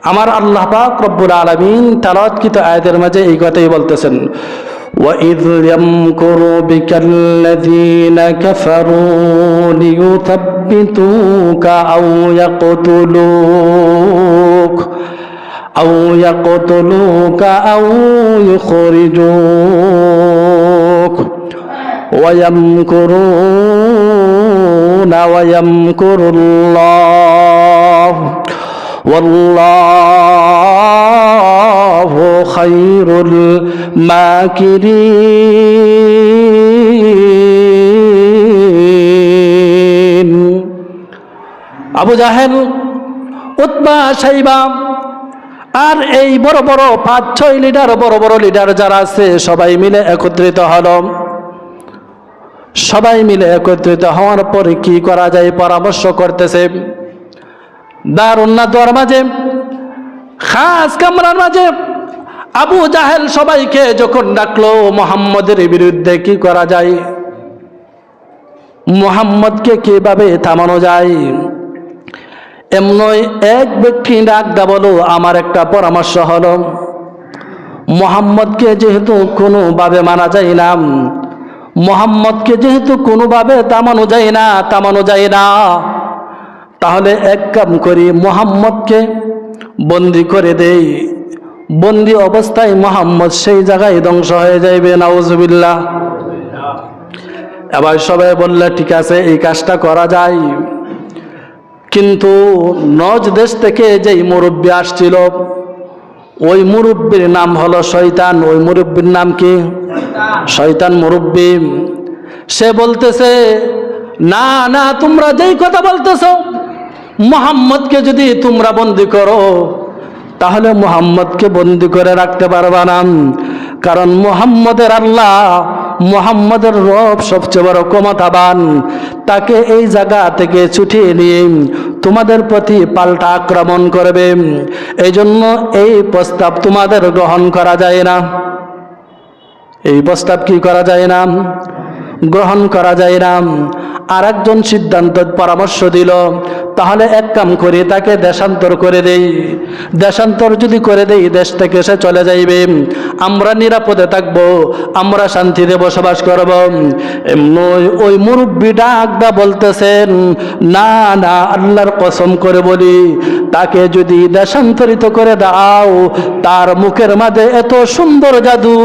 আমার আল্লাহ পাক রব্বুল আলামিন তেলাওয়াতকৃত আয়াতের মাঝে এই কথাই বলতেছেন, وَإِذْ يَمْكُرُ بِكَ الَّذِينَ كَفَرُوا لِيُثَبِّتُوكَ أَوْ يَقْتُلُوكَ أَوْ يُخْرِجُوكَ وَيَمْكُرُونَ وَيَمْكُرُ اللَّهُ وَاللَّهُ خَيْرُ الْمَاكِرِينَ। আবু জাহেল, উতবা, শাইবা আর এই বড় বড় 5-6 লিডার, বড় বড় লিডার যারা আছে সবাই মিলে একত্রিত হলো। সবাই মিলে একত্রিত হওয়ার পরে কি করা যায় পরামর্শ করতেছে। দারুন নাদওয়ার মাঝে, খাস কামরার মাঝে আবু জাহেল সবাইকে যখন ডাকলো মুহাম্মদের বিরুদ্ধে কি করা যায়, মুহাম্মদকে কিভাবে থামানো যায়, এমনই এক ব্যক্তি ডাকদা বলো, আমার একটা পরামর্শ হলো, মুহাম্মদকে যেহেতু কোনোভাবে মানা যায় না, মুহাম্মদকে যেহেতু কোনোভাবে থামানো যায় না, তাহলে এক কাম করি, মুহাম্মদকে বন্দি করে দেই। বন্দি অবস্থায় মুহাম্মদ সেই জায়গায় ধ্বংস হয়ে যাইবে, নাউজুবিল্লাহ। এবার সবাই বললে ঠিক আছে, এই কাজটা করা যায়। কিন্তু নজ দেশ থেকে যেই মুরব্বী আসছিল, ওই মুরব্বীর নাম হলো শয়তান। ওই মুরব্বীর নাম কি? শয়তান মুরব্বী। সে বলতেছে, না না, তোমরা যেই কথা বলতেছো, মুহাম্মদকে যদি তোমরা বন্দি করো তাহলে মুহাম্মদকে বন্দি করে রাখতে পারবা না, কারণ মুহাম্মদের আল্লাহ, মুহাম্মদের রব সবচেয়ে বড় ক্ষমতাবান। তাকে এই জায়গা থেকে ছুটিয়ে নিয়ে তোমাদের প্রতি পাল্টা আক্রমণ করবে। এই জন্য এই প্রস্তাব তোমাদের গ্রহণ করা যায় না। এই প্রস্তাব কি করা যায় না? গ্রহণ করা যায় না। আর একজন সিদ্ধান্ত পরামর্শ দিল, তাহলে এক কাম করি, তাকে দেশান্তর করে দেই। দেশান্তর যদি করে দেই, দেশ থেকে সে চলে যাইবে, আমরা নিরাপদে থাকব, আমরা শান্তিতে বসবাস করব। এমনি ওই মুরব্বী ডাকদা বলতেছেন, না না, আল্লাহর কসম করে বলি, তাকে যদি দেশান্তরিত করে দাও, তার মুখের মাঝে এত সুন্দর জাদু,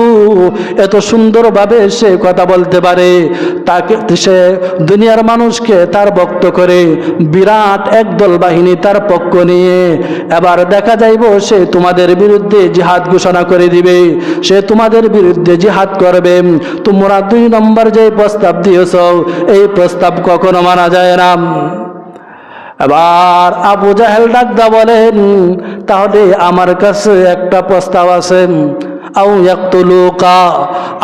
এত সুন্দরভাবে সে কথা বলতে পারে, তাকে সে দুনিয়ার মানুষকে তার ভক্ত করে বিরাট একদল বাহিনী তার পক্ষ নিয়ে এবার দেখা যাইব সে তোমাদের বিরুদ্ধে জিহাদ ঘোষণা করে দিবে, সে তোমাদের বিরুদ্ধে জিহাদ করবে। তোমরা 2 নম্বর যে প্রস্তাব দিয়েছ, এই প্রস্তাব কখনো মানা যায় না। এবার আবু জাহেল ডাকদা বলেন, তাহলে আমার কাছে একটা প্রস্তাব আছে। আও ইয়াকতুলুকা,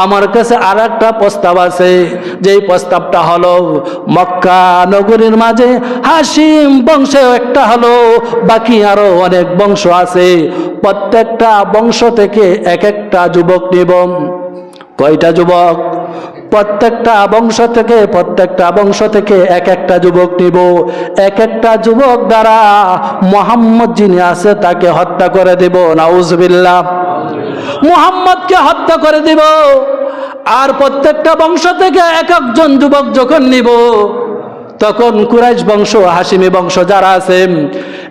আমার কাছে আর একটা প্রস্তাব আছে। যেই প্রস্তাবটা হলো, মক্কা নগরীর মাঝে হাসিম বংশে একটা হলো, বাকি আরো অনেক বংশ আছে, প্রত্যেকটা বংশ থেকে এক একটা যুবক নিব। কয়টা যুবক? প্রত্যেকটা বংশ থেকে এক একটা যুবক নিব। এক একটা যুবক দ্বারা মুহাম্মদ যিনি আছে তাকে হত্যা করে দেব, নাউজুবিল্লাহ। মুহাম্মদকে হত্যা করে দিব। আর প্রত্যেকটা বংশ থেকে এক একজন যুবক যখন নিব, তখন কুরাইশ বংশ, হাশিমি বংশ যারা আছে,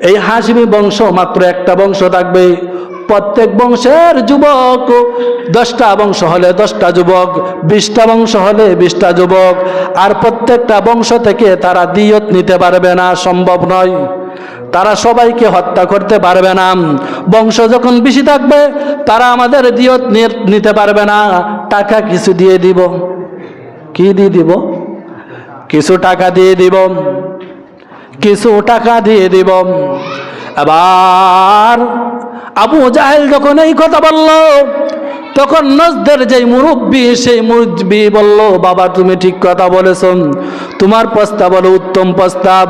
এই হাশিমি বংশ মাত্র একটা বংশ থাকবে। প্রত্যেক বংশের যুবক, 10টা বংশ হলে 10টা যুবক, 20টা বংশ হলে 20টা যুবক। আর প্রত্যেকটা বংশ থেকে তারা দিয়ত নিতে পারবে না, সম্ভব নয়। তারা সবাইকে হত্যা করতে পারবে না। বংশ যখন বেশি থাকবে, তারা আমাদের দিয়ত নিতে পারবে না। টাকা কিছু দিয়ে দিব। কি দিয়ে দিব? কিছু টাকা দিয়ে দিব, কিছু টাকা দিয়ে দিব। এবার আবু জাহেল যখন এই কথা বলল, তখন নজদের যে মুরব্বী, সেই মুরব্বী বলল, বাবা তুমি ঠিক কথা বলেছ, তোমার প্রস্তাব হলো উত্তম প্রস্তাব।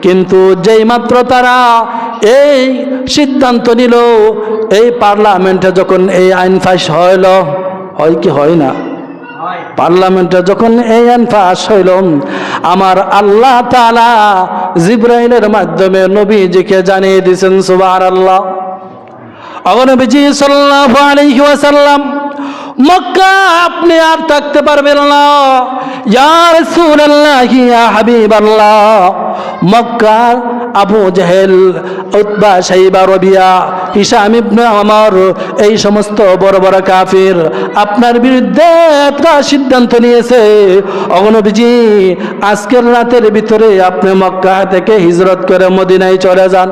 কিন্তু যেই মাত্র তারা এই সিদ্ধান্ত নিল, এই পার্লামেন্টে যখন এই আইন পাস হইল, হয় কি হয় না? পার্লামেন্টে যখন এই আইন পাস হইল, আমার আল্লাহ তাআলা জিবরাইলের মাধ্যমে নবীজিকে জানিয়ে দিয়েছেন সুবহানাল্লাহ। নবীজি সাল্লাল্লাহু আলাইহি ওয়াসাল্লাম মক্কা আপনি আর থাকতে পারবেন না। ইয়া রাসূলুল্লাহ, ইয়া হাবিবাল্লাহ, মক্কার Abu Jahl, Utba, শাইবা, Rabia, Hisham ibn Omar, এই সমস্ত বড় বড় কাফির আপনার বিরুদ্ধে একটা সিদ্ধান্ত নিয়েছে। নবীজি আজকের রাতের ভিতরে আপনি মক্কা থেকে হিজরত করে মদিনায় চলে যান।